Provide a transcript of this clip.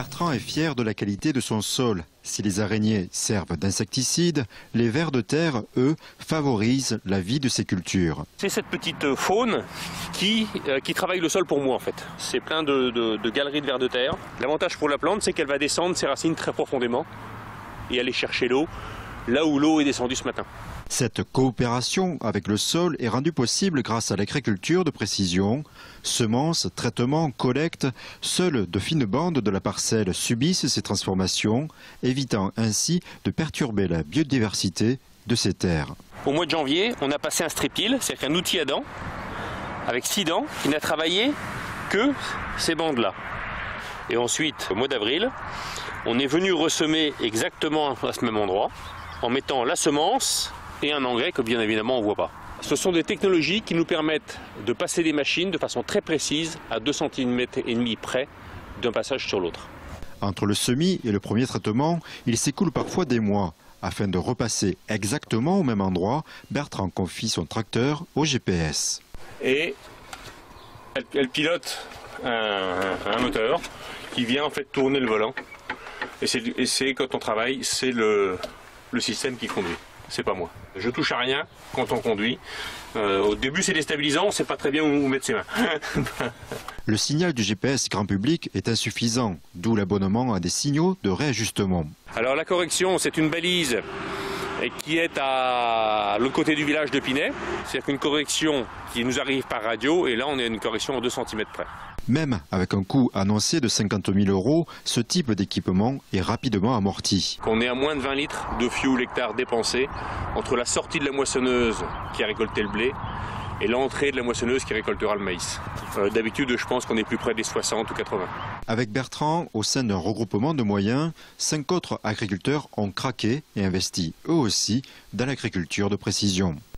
Bertrand est fier de la qualité de son sol. Si les araignées servent d'insecticides, les vers de terre, eux, favorisent la vie de ces cultures. C'est cette petite faune qui travaille le sol pour moi en fait. C'est plein de galeries de vers de terre. L'avantage pour la plante, c'est qu'elle va descendre ses racines très profondément et aller chercher l'eau là où l'eau est descendue ce matin. Cette coopération avec le sol est rendue possible grâce à l'agriculture de précision. Semences, traitements, collecte, seules de fines bandes de la parcelle subissent ces transformations, évitant ainsi de perturber la biodiversité de ces terres. Au mois de janvier, on a passé un strip-till, c'est-à-dire un outil à dents, avec 6 dents, qui n'a travaillé que ces bandes-là. Et ensuite, au mois d'avril, on est venu ressemer exactement à ce même endroit, en mettant la semence et un engrais que bien évidemment on ne voit pas. Ce sont des technologies qui nous permettent de passer des machines de façon très précise à 2,5 cm près d'un passage sur l'autre. Entre le semis et le premier traitement, il s'écoule parfois des mois. Afin de repasser exactement au même endroit, Bertrand confie son tracteur au GPS. Et elle pilote un moteur qui vient en fait tourner le volant. Et c'est quand on travaille, c'est le système qui conduit. C'est pas moi. Je touche à rien quand on conduit. Au début c'est déstabilisant, on sait pas très bien où mettre ses mains. Le signal du GPS grand public est insuffisant, d'où l'abonnement à des signaux de réajustement. Alors la correction, c'est une balise qui est à l'autre côté du village de Pinet. C'est-à-dire qu'une correction qui nous arrive par radio, et là on est à une correction en 2 cm près. Même avec un coût annoncé de 50 000 €, ce type d'équipement est rapidement amorti. On est à moins de 20 litres de fuel hectare dépensé entre la sortie de la moissonneuse qui a récolté le blé et l'entrée de la moissonneuse qui récoltera le maïs. D'habitude, je pense qu'on est plus près des 60 ou 80. Avec Bertrand, au sein d'un regroupement de moyens, 5 autres agriculteurs ont craqué et investi eux aussi dans l'agriculture de précision.